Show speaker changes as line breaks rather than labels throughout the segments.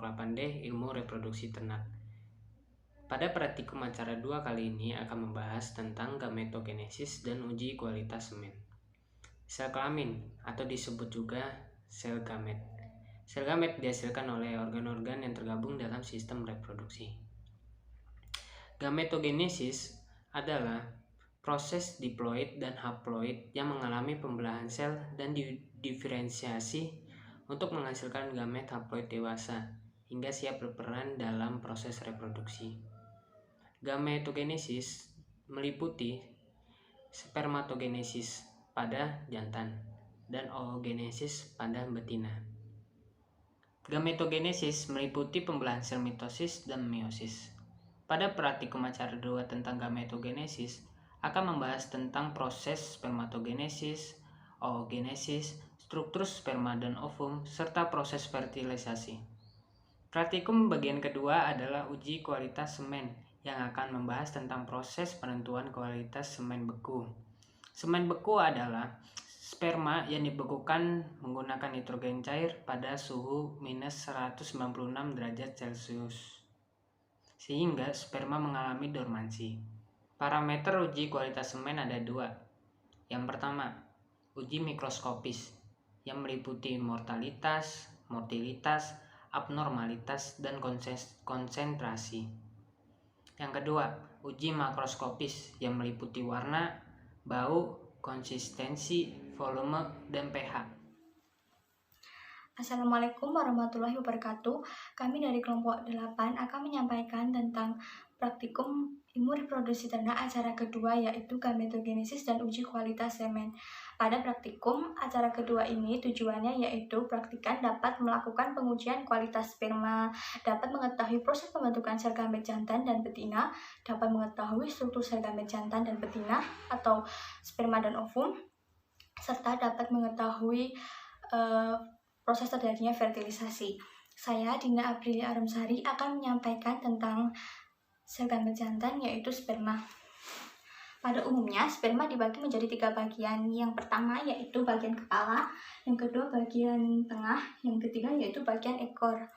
8D Ilmu Reproduksi Ternak. Pada praktikum acara 2 kali ini akan membahas tentang gametogenesis dan uji kualitas semen. Sel kelamin atau disebut juga sel gamet. Sel gamet dihasilkan oleh organ-organ yang tergabung dalam sistem reproduksi. Gametogenesis adalah proses diploid dan haploid yang mengalami pembelahan sel dan diferensiasi untuk menghasilkan gamet haploid dewasa hingga siap berperan dalam proses reproduksi. Gametogenesis meliputi spermatogenesis pada jantan dan oogenesis pada betina. Gametogenesis meliputi pembelahan sel mitosis dan meiosis. Pada praktikum acara 2 tentang gametogenesis akan membahas tentang proses spermatogenesis, oogenesis, struktur sperma dan ovum, serta proses fertilisasi. Praktikum bagian kedua adalah uji kualitas semen yang akan membahas tentang proses penentuan kualitas semen beku. Semen beku adalah sperma yang dibekukan menggunakan nitrogen cair pada suhu minus 196 derajat Celcius, sehingga sperma mengalami dormansi. Parameter uji kualitas semen ada 2. Yang pertama, uji mikroskopis yang meliputi mortalitas, motilitas, abnormalitas, dan konsentrasi. Yang kedua, uji makroskopis yang meliputi warna, bau, konsistensi, volume, dan pH.
Assalamualaikum warahmatullahi wabarakatuh. Kami dari kelompok 8 akan menyampaikan tentang praktikum ilmu reproduksi ternak acara kedua, yaitu gametogenesis dan uji kualitas semen. Pada praktikum acara kedua ini tujuannya yaitu praktikan dapat melakukan pengujian kualitas sperma, dapat mengetahui proses pembentukan sel gamet jantan dan betina, dapat mengetahui struktur sel gamet jantan dan betina atau sperma dan ovum, serta dapat mengetahui proses terjadinya fertilisasi. Saya, Dina Aprilia Arumsari, akan menyampaikan tentang sel gamet jantan yaitu sperma. Pada umumnya, sperma dibagi menjadi 3 bagian. Yang pertama yaitu bagian kepala, yang kedua bagian tengah, yang ketiga yaitu bagian ekor.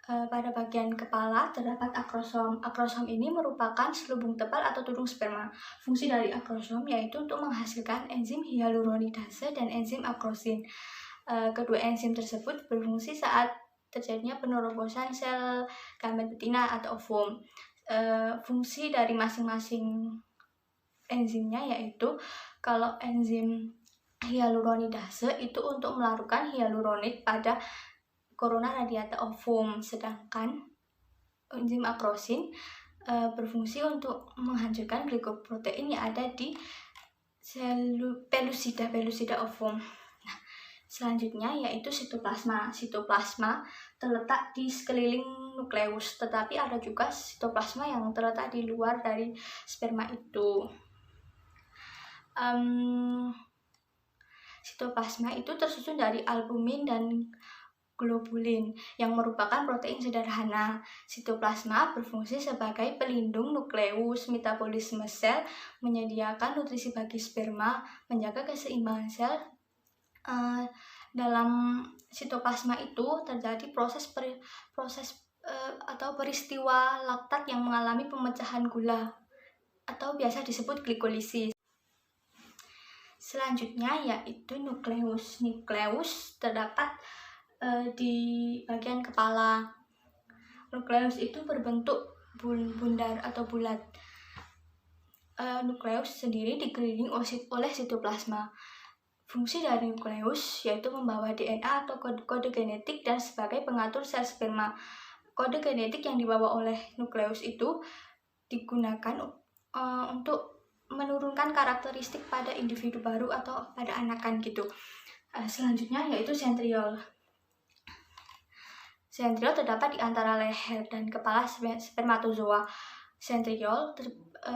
Pada bagian kepala terdapat akrosom. Akrosom ini merupakan selubung tebal atau tudung sperma. Fungsi dari akrosom yaitu untuk menghasilkan enzim hyaluronidase dan enzim akrosin. Kedua enzim tersebut berfungsi saat terjadinya penerobosan sel gamet betina atau ovum. Fungsi dari masing-masing enzimnya yaitu kalau enzim hyaluronidase itu untuk melarutkan hyaluronid pada corona radiata ovum, sedangkan enzim akrosin berfungsi untuk menghancurkan glikoprotein yang ada di pelusida ovum. Selanjutnya yaitu sitoplasma. Sitoplasma terletak di sekeliling nukleus, tetapi ada juga sitoplasma yang terletak di luar dari sperma itu. Sitoplasma itu tersusun dari albumin dan globulin yang merupakan protein sederhana. Sitoplasma berfungsi sebagai pelindung nukleus, metabolisme sel, menyediakan nutrisi bagi sperma, menjaga keseimbangan sel. Dalam sitoplasma itu terjadi proses atau peristiwa laktat yang mengalami pemecahan gula atau biasa disebut glikolisis. Selanjutnya yaitu nukleus. Nukleus terdapat di bagian kepala. Nukleus itu berbentuk bundar atau bulat. Nukleus sendiri dikelilingi oleh sitoplasma. Fungsi dari nukleus yaitu membawa DNA atau kode genetik dan sebagai pengatur sel sperma. Kode genetik yang dibawa oleh nukleus itu digunakan untuk menurunkan karakteristik pada individu baru atau pada anakan gitu. Selanjutnya yaitu sentriol. Sentriol terdapat di antara leher dan kepala spermatozoa. Sentriol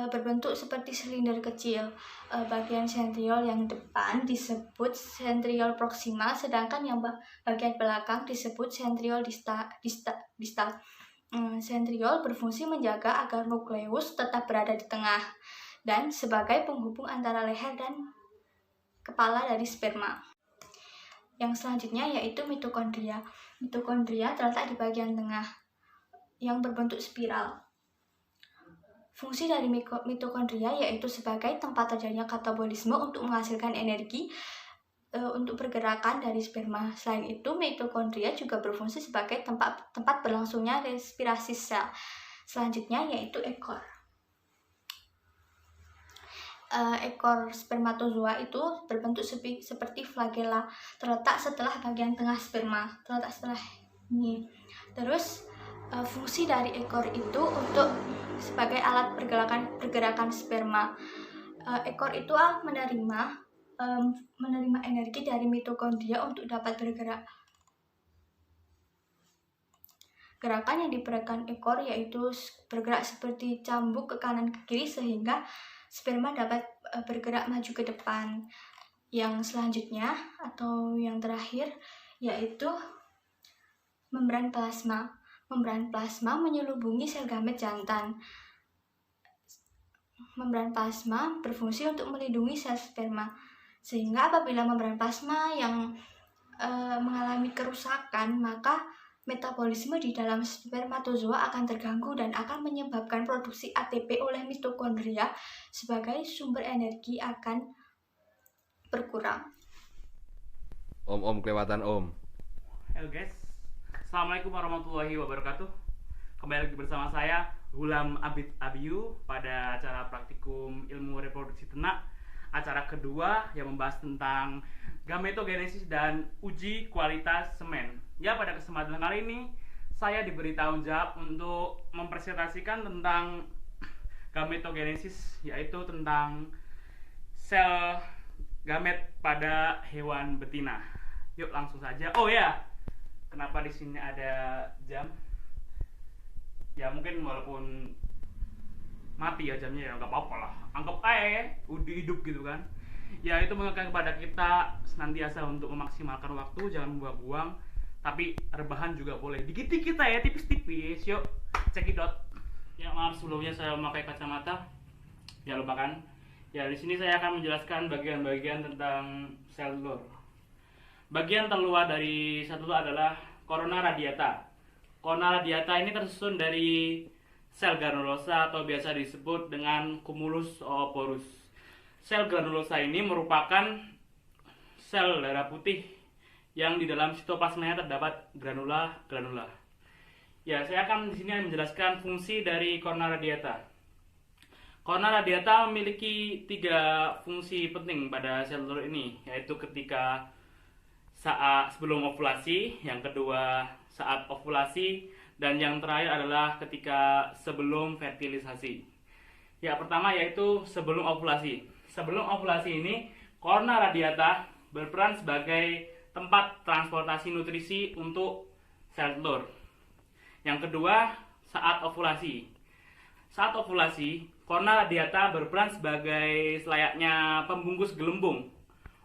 berbentuk seperti silinder kecil. Bagian sentriol yang depan disebut sentriol proxima, sedangkan yang bagian belakang disebut sentriol distal. Sentriol berfungsi menjaga agar nukleus tetap berada di tengah dan sebagai penghubung antara leher dan kepala dari sperma. Yang selanjutnya yaitu mitokondria. Mitokondria terletak di bagian tengah yang berbentuk spiral. Fungsi dari mitokondria yaitu sebagai tempat terjadinya katabolisme untuk menghasilkan energi untuk pergerakan dari sperma. Selain itu, mitokondria juga berfungsi sebagai tempat berlangsungnya respirasi sel. Selanjutnya yaitu ekor. Ekor spermatozoa itu berbentuk seperti flagella, terletak setelah bagian tengah sperma, terletak setelah ini. Terus fungsi dari ekor itu untuk sebagai alat pergerakan sperma. Ekor itu menerima energi dari mitokondria untuk dapat bergerak. Gerakan yang diberikan ekor yaitu bergerak seperti cambuk ke kanan ke kiri sehingga sperma dapat bergerak maju ke depan. Yang selanjutnya atau yang terakhir yaitu membran plasma. Membran plasma menyelubungi sel gamet jantan. Membran plasma berfungsi untuk melindungi sel sperma, sehingga apabila membran plasma yang mengalami kerusakan, maka metabolisme di dalam spermatozoa akan terganggu dan akan menyebabkan produksi ATP oleh mitokondria sebagai sumber energi akan berkurang.
Om kelewatan Om.
Halo guys, Assalamualaikum warahmatullahi wabarakatuh. Kembali lagi bersama saya Gulam Abid Abiyu pada acara praktikum ilmu reproduksi ternak, acara kedua yang membahas tentang gametogenesis dan uji kualitas semen. Ya, pada kesempatan kali ini saya diberi tanggung jawab untuk mempresentasikan tentang gametogenesis, yaitu tentang sel gamet pada hewan betina. Yuk langsung saja. Oh ya, kenapa di sini ada jam? Ya mungkin walaupun mati ya jamnya ya nggak apa-apa lah. Anggap aja udah hidup gitu kan. Ya itu mengingatkan kepada kita senantiasa untuk memaksimalkan waktu, jangan buang-buang. Tapi rebahan juga boleh. Dikit-dikit ya, tipis-tipis. Yuk, cekidot. Ya maaf sebelumnya saya memakai kacamata. Ya lupakan. Ya di sini saya akan menjelaskan bagian-bagian tentang sel telur. Bagian terluar dari sel telur adalah corona radiata. Corona radiata ini tersusun dari sel granulosa atau biasa disebut dengan cumulus ooporus. Sel granulosa ini merupakan sel darah putih yang di dalam sitoplasmanya terdapat granula-granula. Ya, saya akan di sini menjelaskan fungsi dari corona radiata. Corona radiata memiliki 3 fungsi penting pada sel telur ini, yaitu ketika saat sebelum ovulasi, yang kedua saat ovulasi, dan yang terakhir adalah ketika sebelum fertilisasi. Ya, pertama yaitu sebelum ovulasi. Sebelum ovulasi ini, corona radiata berperan sebagai tempat transportasi nutrisi untuk sel telur. Yang kedua, saat ovulasi. Saat ovulasi, corona radiata berperan sebagai selayaknya pembungkus gelembung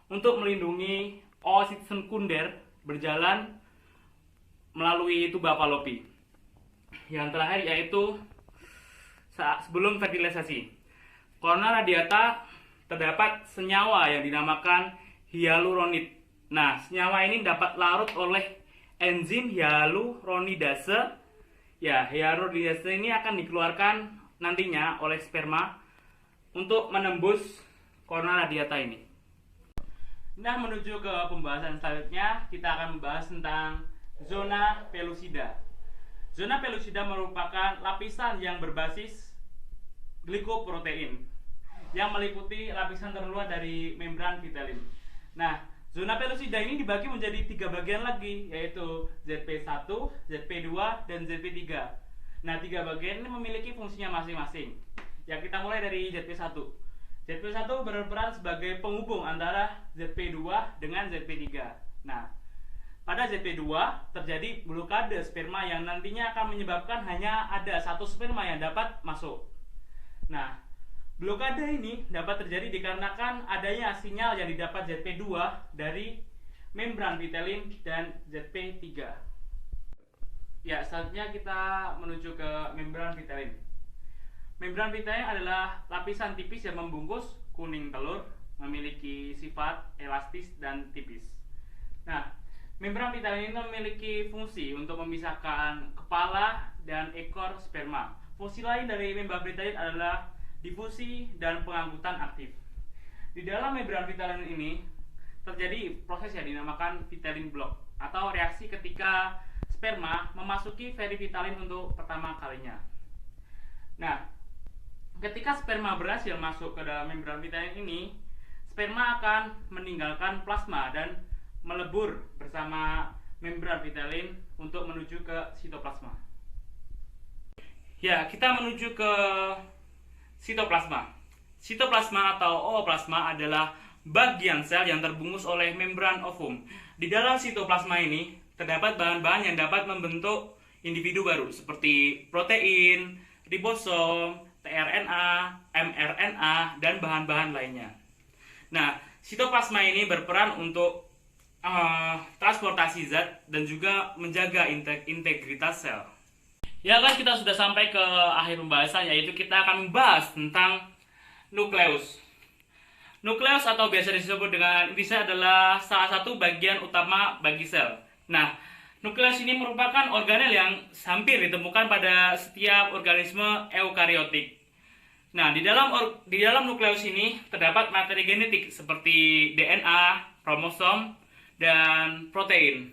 untuk melindungi oosit sekunder berjalan melalui tuba Fallopi. Yang terakhir yaitu saat sebelum fertilisasi. Corona radiata terdapat senyawa yang dinamakan hyaluronid. Nah, senyawa ini dapat larut oleh enzim hyaluronidase. Ya, hyaluronidase ini akan dikeluarkan nantinya oleh sperma untuk menembus corona radiata ini. Nah, menuju ke pembahasan selanjutnya, kita akan membahas tentang zona pellucida. Zona pellucida merupakan lapisan yang berbasis glikoprotein yang meliputi lapisan terluar dari membran vitelin. Nah, zona pellucida ini dibagi menjadi 3 bagian lagi, yaitu ZP1, ZP2, dan ZP3. Nah, 3 bagian ini memiliki fungsinya masing-masing. Ya, kita mulai dari ZP1. ZP1 berperan sebagai penghubung antara ZP2 dengan ZP3. Nah, pada ZP2 terjadi blokade sperma yang nantinya akan menyebabkan hanya ada 1 sperma yang dapat masuk. Nah, blokade ini dapat terjadi dikarenakan adanya sinyal yang didapat ZP2 dari membran vitelin dan ZP3. Ya, selanjutnya kita menuju ke membran vitelin. Membran vitelin adalah lapisan tipis yang membungkus kuning telur, memiliki sifat elastis dan tipis. Nah, membran vitalin ini memiliki fungsi untuk memisahkan kepala dan ekor sperma. Fungsi lain dari membran vitalin adalah difusi dan pengangkutan aktif. Di dalam membran vitalin ini terjadi proses yang dinamakan vitalin block atau reaksi ketika sperma memasuki perivitalin untuk pertama kalinya. Nah, ketika sperma berhasil masuk ke dalam membran vitalin ini, sperma akan meninggalkan plasma dan melebur bersama membran vitalin untuk menuju ke sitoplasma. Ya, kita menuju ke sitoplasma. Sitoplasma atau ooplasma adalah bagian sel yang terbungkus oleh membran ovum. Di dalam sitoplasma ini terdapat bahan-bahan yang dapat membentuk individu baru seperti protein, ribosom, tRNA, mRNA, dan bahan-bahan lainnya. Nah, sitoplasma ini berperan untuk transportasi zat dan juga menjaga integritas sel. Ya kan, kita sudah sampai ke akhir pembahasan, yaitu kita akan membahas tentang nukleus. Nukleus atau biasa disebut dengan intisari adalah salah satu bagian utama bagi sel. Nah, nukleus ini merupakan organel yang hampir ditemukan pada setiap organisme eukariotik. Nah, di dalam nukleus ini terdapat materi genetik seperti DNA, kromosom, dan protein.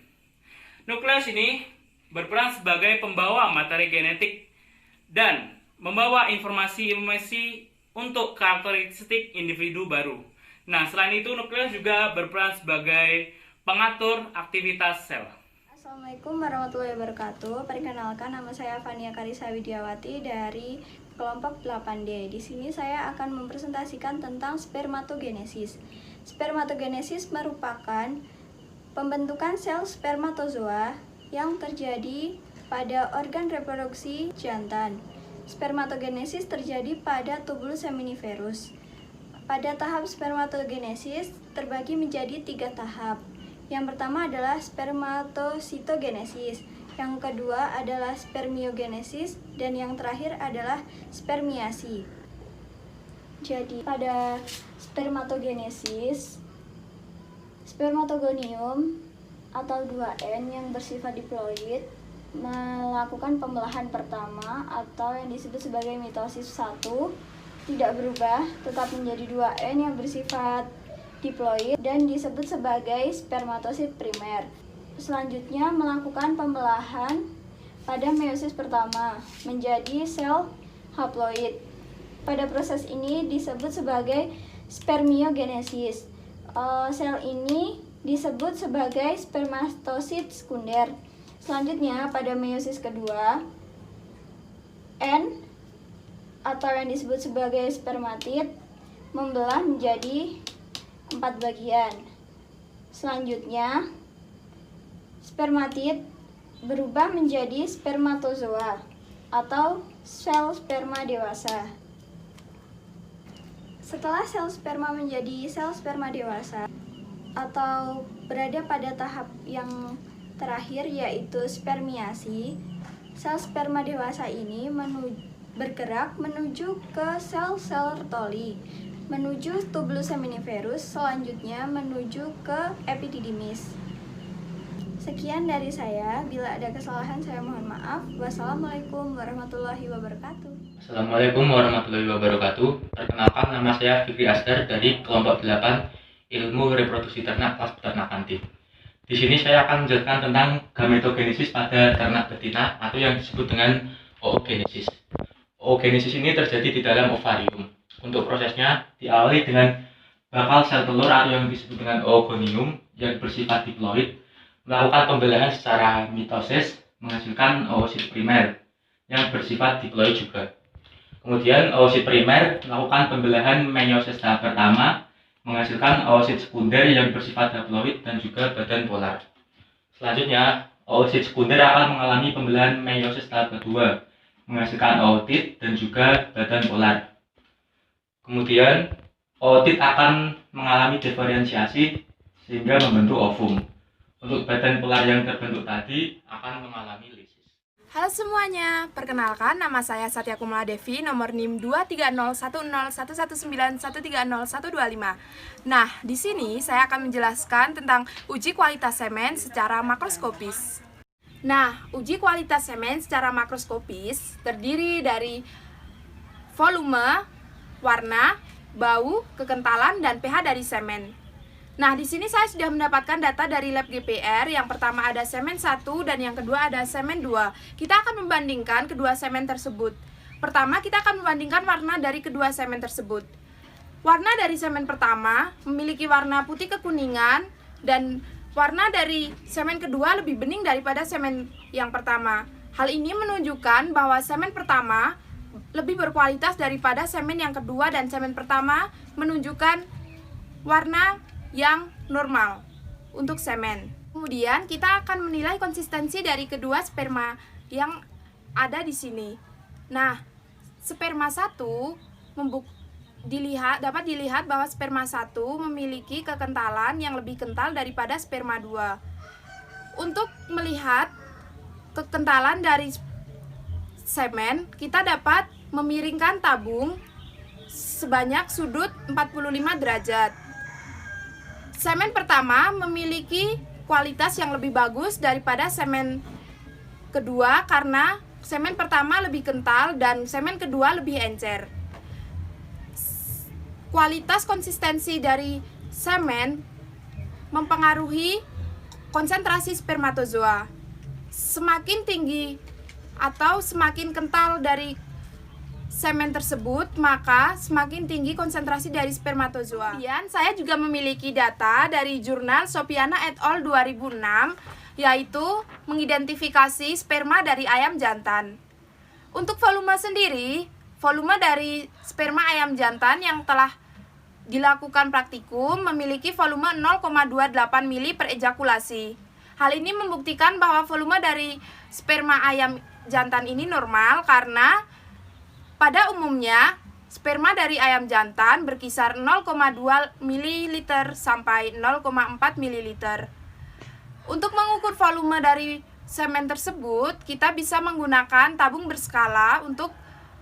Nukleus ini berperan sebagai pembawa materi genetik dan membawa informasi untuk karakteristik individu baru. Nah, selain itu nukleus juga berperan sebagai pengatur aktivitas sel.
Assalamualaikum warahmatullahi wabarakatuh. Perkenalkan, nama saya Fania Karisa Widiawati dari kelompok 8D. Di sini saya akan mempresentasikan tentang spermatogenesis. Spermatogenesis merupakan pembentukan sel spermatozoa yang terjadi pada organ reproduksi jantan. Spermatogenesis terjadi pada tubulus seminiferus. Pada tahap spermatogenesis terbagi menjadi 3 tahap. Yang pertama adalah spermatositogenesis, yang kedua adalah spermiogenesis, dan yang terakhir adalah spermiasi. Jadi pada spermatogenesis, spermatogonium atau 2N yang bersifat diploid melakukan pembelahan pertama atau yang disebut sebagai mitosis 1 tidak berubah, tetap menjadi 2N yang bersifat diploid dan disebut sebagai spermatosit primer. Selanjutnya melakukan pembelahan pada meiosis pertama menjadi sel haploid. Pada proses ini disebut sebagai spermiogenesis. Sel ini disebut sebagai spermatosit sekunder. Selanjutnya pada meiosis kedua, N atau yang disebut sebagai spermatid membelah menjadi 4 bagian. Selanjutnya spermatid berubah menjadi spermatozoa atau sel sperma dewasa. Setelah sel sperma menjadi sel sperma dewasa atau berada pada tahap yang terakhir yaitu spermiasi, sel sperma dewasa ini bergerak menuju ke sel-sel Rotoli, menuju tubulus seminiferus, selanjutnya menuju ke epididymis. Sekian dari saya, bila ada kesalahan saya mohon maaf. Wassalamualaikum warahmatullahi wabarakatuh.
Assalamualaikum warahmatullahi wabarakatuh. Perkenalkan, nama saya Fikri Asgar dari kelompok 8 Ilmu Reproduksi Ternak kelas Peternakan D. Di sini saya akan menjelaskan tentang gametogenesis pada ternak betina atau yang disebut dengan oogenesis. Oogenesis ini terjadi di dalam ovarium. Untuk prosesnya diawali dengan bakal sel telur atau yang disebut dengan oogonium yang bersifat diploid melakukan pembelahan secara mitosis menghasilkan oosit primer yang bersifat diploid juga. Kemudian oosit primer melakukan pembelahan meiosis tahap pertama menghasilkan oosit sekunder yang bersifat haploid dan juga badan polar. Selanjutnya, oosit sekunder akan mengalami pembelahan meiosis tahap kedua menghasilkan ootit dan juga badan polar. Kemudian, ootit akan mengalami diferensiasi sehingga membentuk ovum. Untuk badan polar yang terbentuk tadi akan mengalami lisis.
Halo semuanya, perkenalkan nama saya Satya Kumala Devi, nomor NIM 230101191301125. Nah, di sini saya akan menjelaskan tentang uji kualitas semen secara makroskopis. Nah, uji kualitas semen secara makroskopis terdiri dari volume, warna, bau, kekentalan, dan pH dari semen. Nah, di sini saya sudah mendapatkan data dari lab GPR. Yang pertama ada semen 1 dan yang kedua ada semen 2. Kita akan membandingkan kedua semen tersebut. Pertama, kita akan membandingkan warna dari kedua semen tersebut. Warna dari semen pertama memiliki warna putih kekuningan dan warna dari semen kedua lebih bening daripada semen yang pertama. Hal ini menunjukkan bahwa semen pertama lebih berkualitas daripada semen yang kedua dan semen pertama menunjukkan warna yang normal untuk semen. Kemudian kita akan menilai konsistensi dari kedua sperma yang ada di sini. Nah, sperma 1 dapat dilihat bahwa sperma 1 memiliki kekentalan yang lebih kental daripada sperma 2. Untuk melihat kekentalan dari semen, kita dapat memiringkan tabung sebanyak sudut 45 derajat. Semen pertama memiliki kualitas yang lebih bagus daripada semen kedua karena semen pertama lebih kental dan semen kedua lebih encer. Kualitas konsistensi dari semen mempengaruhi konsentrasi spermatozoa. Semakin tinggi atau semakin kental dari semen tersebut, maka semakin tinggi konsentrasi dari spermatozoa. Kemudian saya juga memiliki data dari jurnal Sopiana et al. 2006, yaitu mengidentifikasi sperma dari ayam jantan. Untuk volume sendiri, volume dari sperma ayam jantan yang telah dilakukan praktikum memiliki volume 0,28 mili per ejakulasi. Hal ini membuktikan bahwa volume dari sperma ayam jantan ini normal karena pada umumnya, sperma dari ayam jantan berkisar 0,2 ml sampai 0,4 ml. Untuk mengukur volume dari semen tersebut, kita bisa menggunakan tabung berskala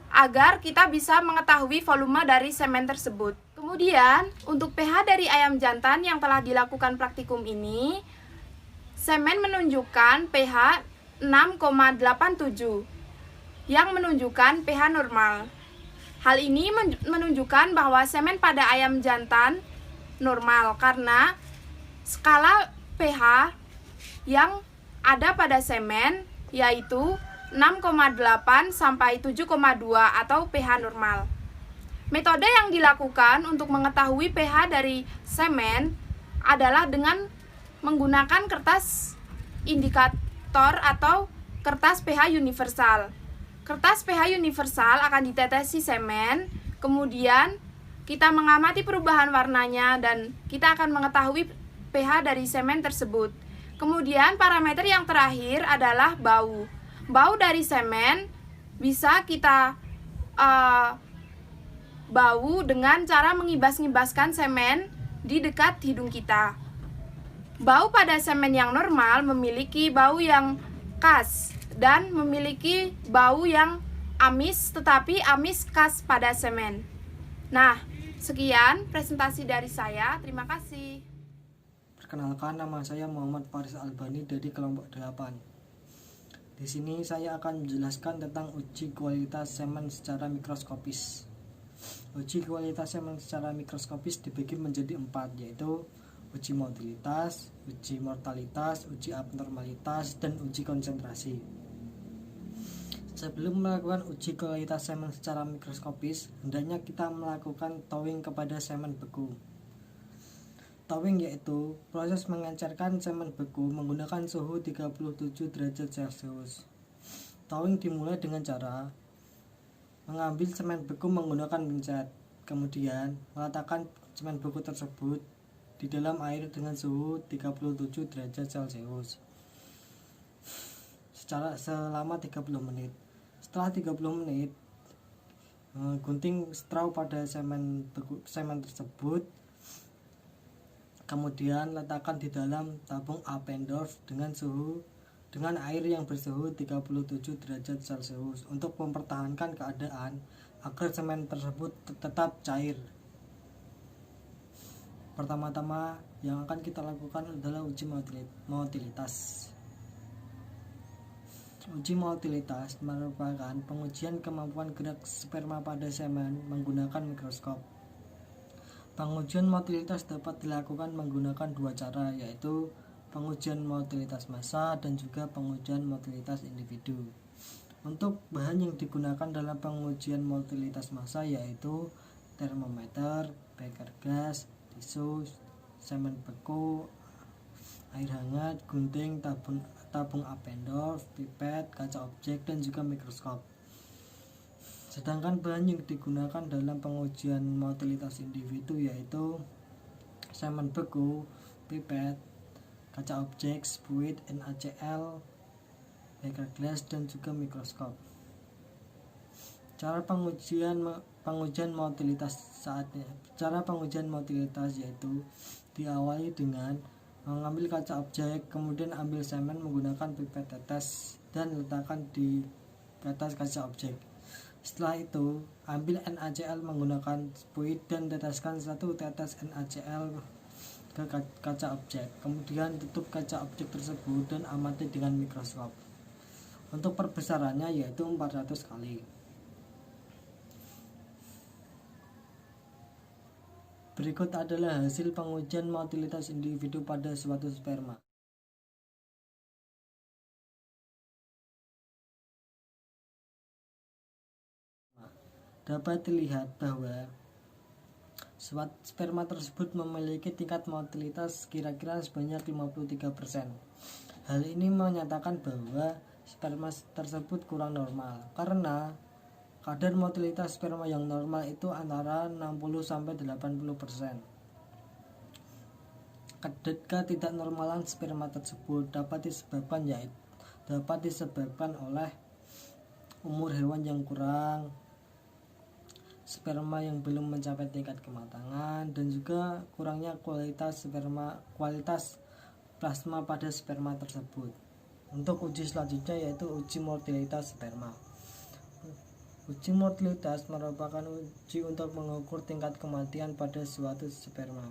agar kita bisa mengetahui volume dari semen tersebut. Kemudian, untuk pH dari ayam jantan yang telah dilakukan praktikum ini, semen menunjukkan pH 6,87. Yang menunjukkan pH normal. Hal ini menunjukkan bahwa semen pada ayam jantan normal karena skala pH yang ada pada semen yaitu 6,8 sampai 7,2 atau pH normal. Metode yang dilakukan untuk mengetahui pH dari semen adalah dengan menggunakan kertas indikator atau kertas pH universal. Kertas pH universal akan ditetesi semen, kemudian kita mengamati perubahan warnanya dan kita akan mengetahui pH dari semen tersebut. Kemudian parameter yang terakhir adalah bau. Bau dari semen bisa kita bau dengan cara mengibas-ngibaskan semen di dekat hidung kita. Bau pada semen yang normal memiliki bau yang khas dan memiliki bau yang amis, tetapi amis khas pada semen. Nah, sekian presentasi dari saya. Terima kasih.
Perkenalkan, nama saya Muhammad Faris Albani dari kelompok 8. Di sini saya akan menjelaskan tentang uji kualitas semen secara mikroskopis. Uji kualitas semen secara mikroskopis dibagi menjadi 4, yaitu uji motilitas, uji mortalitas, uji abnormalitas, dan uji konsentrasi. Sebelum melakukan uji kualitas semen secara mikroskopis, hendaknya kita melakukan thawing kepada semen beku. Thawing yaitu proses mengencerkan semen beku menggunakan suhu 37 derajat Celcius. Thawing dimulai dengan cara mengambil semen beku menggunakan pincet, kemudian meletakkan semen beku tersebut di dalam air dengan suhu 37 derajat Celcius selama 30 menit. Setelah 30 menit, gunting straw pada semen tersebut, kemudian letakkan di dalam tabung Appendorf dengan suhu dengan air yang bersuhu 37 derajat Celcius untuk mempertahankan keadaan agar semen tersebut tetap cair. Pertama-tama yang akan kita lakukan adalah uji motilitas. Uji motilitas merupakan pengujian kemampuan gerak sperma pada semen menggunakan mikroskop. Pengujian motilitas dapat dilakukan menggunakan dua cara, yaitu pengujian motilitas massa dan juga pengujian motilitas individu. Untuk bahan yang digunakan dalam pengujian motilitas massa yaitu termometer, beker gas, tisu, semen beku, air hangat, gunting, tabung Appendorf, pipet, kaca objek, dan juga mikroskop. Sedangkan bahan yang digunakan dalam pengujian motilitas individu yaitu semen beku, pipet, kaca objek, spuit, NaCl, beker glass, dan juga mikroskop. Cara pengujian motilitas yaitu diawali dengan mengambil kaca objek, kemudian ambil semen menggunakan pipet tetes dan letakkan di atas kaca objek. Setelah itu, ambil NaCl menggunakan spuit dan teteskan 1 tetes NaCl ke kaca objek. Kemudian tutup kaca objek tersebut dan amati dengan mikroskop. Untuk perbesarannya yaitu 400 kali. Berikut adalah hasil pengujian motilitas individu pada suatu sperma. Dapat dilihat bahwa sperma tersebut memiliki tingkat motilitas kira-kira sebanyak 53%. Hal ini menyatakan bahwa sperma tersebut kurang normal karena kadar motilitas sperma yang normal itu antara 60-80%. Ketidaknormalan sperma tersebut dapat disebabkan oleh umur hewan yang kurang, sperma yang belum mencapai tingkat kematangan, dan juga kurangnya kualitas plasma pada sperma tersebut. Untuk uji selanjutnya yaitu uji motilitas sperma. Uji motilitas merupakan uji untuk mengukur tingkat kematian pada suatu sperma.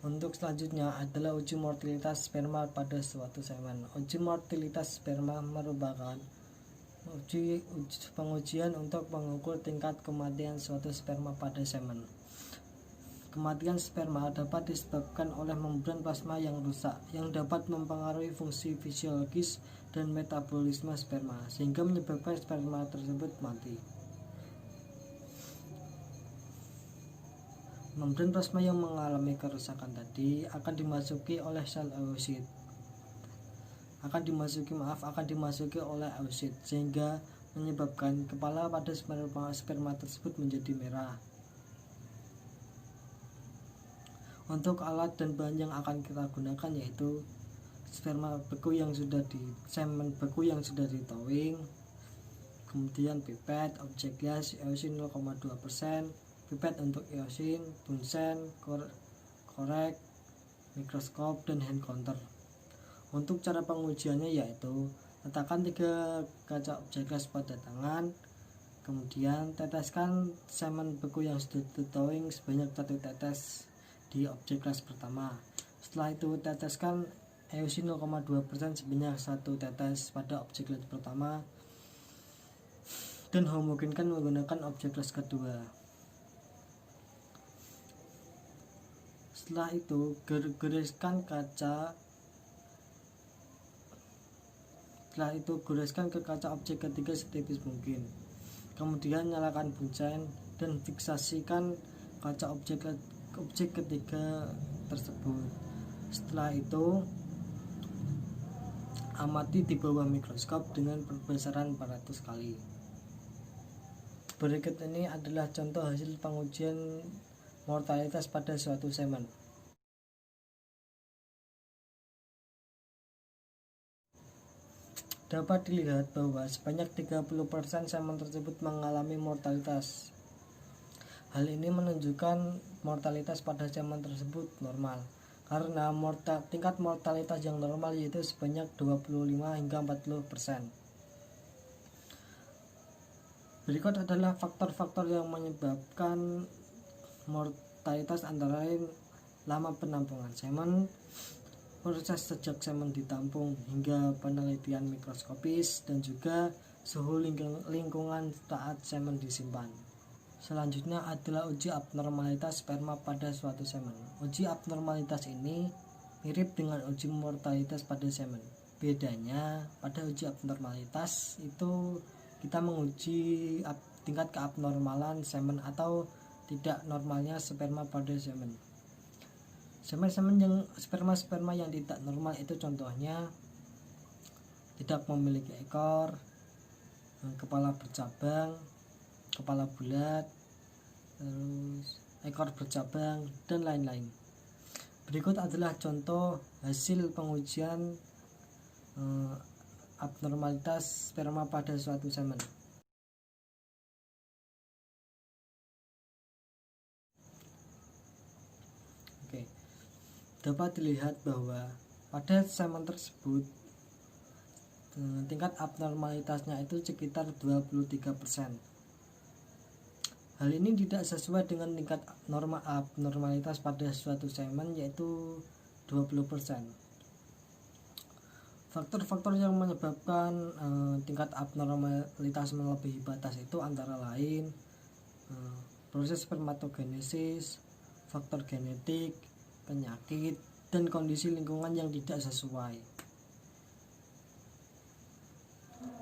Untuk selanjutnya adalah uji motilitas sperma pada suatu semen. Uji motilitas sperma merupakan pengujian untuk mengukur tingkat kematian suatu sperma pada semen. Kematian sperma dapat disebabkan oleh membran plasma yang rusak, yang dapat mempengaruhi fungsi fisiologis dan metabolisme sperma, sehingga menyebabkan sperma tersebut mati. Membran plasma yang mengalami kerusakan tadi akan dimasuki oleh sel oosit. Akan dimasuki oleh oosit, sehingga menyebabkan kepala pada sperma tersebut menjadi merah. Untuk alat dan bahan yang akan kita gunakan yaitu semen beku yang sudah ditowing, kemudian pipet, objek gas, eosin 0,2%, pipet untuk eosin, bunsen, korek, mikroskop, dan hand counter. Untuk cara pengujiannya yaitu letakkan 3 kaca objek gas pada tangan, kemudian teteskan semen beku yang sudah ditowing sebanyak 1 tetes di objek gas pertama. Setelah itu teteskan eosin 0,2% sebanyak 1 tetes pada objek gas pertama dan homogenkan menggunakan objek gas kedua. Setelah itu goreskan ke kaca objek ketiga setipis mungkin. Kemudian nyalakan bunsen dan fiksasikan kaca objek ketiga tersebut. Setelah itu amati di bawah mikroskop dengan perbesaran 400 kali. Berikut ini adalah contoh hasil pengujian mortalitas pada suatu semen. Dapat dilihat bahwa sebanyak 30% semen tersebut mengalami mortalitas. Hal ini menunjukkan mortalitas pada semen tersebut normal. karena tingkat mortalitas yang normal yaitu sebanyak 25 hingga 40%. Berikut adalah faktor-faktor yang menyebabkan mortalitas, antara lain lama penampungan semen, proses sejak semen ditampung hingga penelitian mikroskopis, dan juga suhu lingkungan saat semen disimpan. Selanjutnya adalah uji abnormalitas sperma pada suatu semen. Uji abnormalitas ini mirip dengan uji mortalitas pada semen. Bedanya pada uji abnormalitas itu kita menguji tingkat keabnormalan semen atau tidak normalnya sperma pada semen. Sperma yang tidak normal itu contohnya tidak memiliki ekor, kepala bercabang, kepala bulat, terus ekor bercabang, dan lain-lain. Berikut adalah contoh hasil pengujian abnormalitas sperma pada suatu semen. Oke. Dapat dilihat bahwa pada semen tersebut tingkat abnormalitasnya itu sekitar 23%. Hal ini tidak sesuai dengan tingkat norma abnormalitas pada suatu semen, yaitu 20%. Faktor-faktor yang menyebabkan tingkat abnormalitas melebihi batas itu antara lain proses spermatogenesis, faktor genetik, penyakit, dan kondisi lingkungan yang tidak sesuai.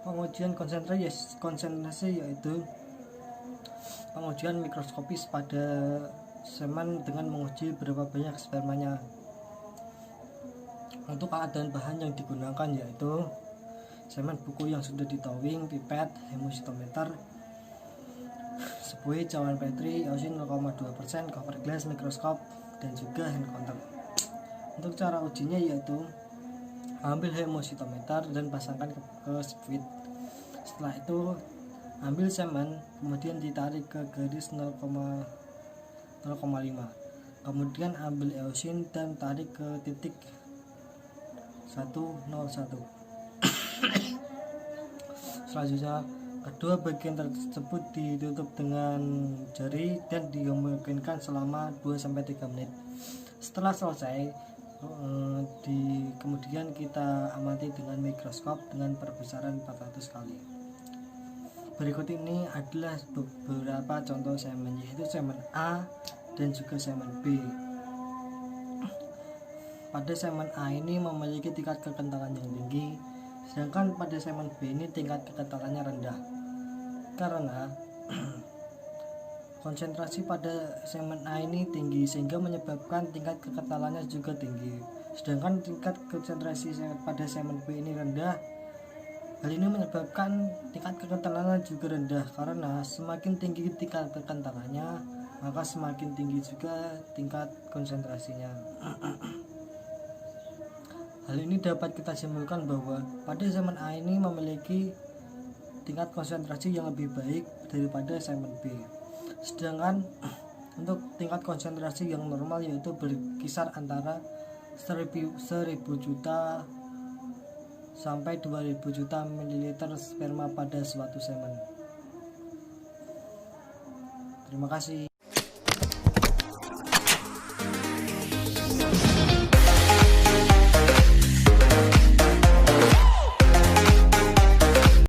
Pengujian konsentrasi yaitu pengujian mikroskopis pada semen dengan menguji berapa banyak spermanya. Untuk alat dan bahan yang digunakan yaitu semen buku yang sudah ditowing, pipet, hemositometer, sebuah cawan Petri, eosin 0,2%, cover glass, mikroskop, dan juga hand counter. Untuk cara ujinya yaitu ambil hemositometer dan pasangkan ke speed. Setelah itu ambil semen, kemudian ditarik ke garis 0,5. Kemudian ambil eosin dan tarik ke titik 101. Selanjutnya kedua bagian tersebut ditutup dengan jari dan dimungkinkan selama 2-3 menit. Setelah selesai, kemudian kita amati dengan mikroskop dengan perbesaran 400 kali. Berikut ini adalah beberapa contoh semen, yaitu semen A dan juga semen B. Pada semen A ini memiliki tingkat kekentalan yang tinggi, sedangkan pada semen B ini tingkat kekentalannya rendah. Karena konsentrasi pada semen A ini tinggi sehingga menyebabkan tingkat kekentalannya juga tinggi. Sedangkan tingkat konsentrasi pada semen B ini rendah. Hal ini menyebabkan tingkat kekentalannya juga rendah, karena semakin tinggi tingkat kekentalannya, maka semakin tinggi juga tingkat konsentrasinya. Hal ini dapat kita simpulkan bahwa pada semen A ini memiliki tingkat konsentrasi yang lebih baik daripada semen B. Sedangkan untuk tingkat konsentrasi yang normal yaitu berkisar antara 1000 juta sampai 2000 juta mililiter sperma pada suatu semen. Terima kasih.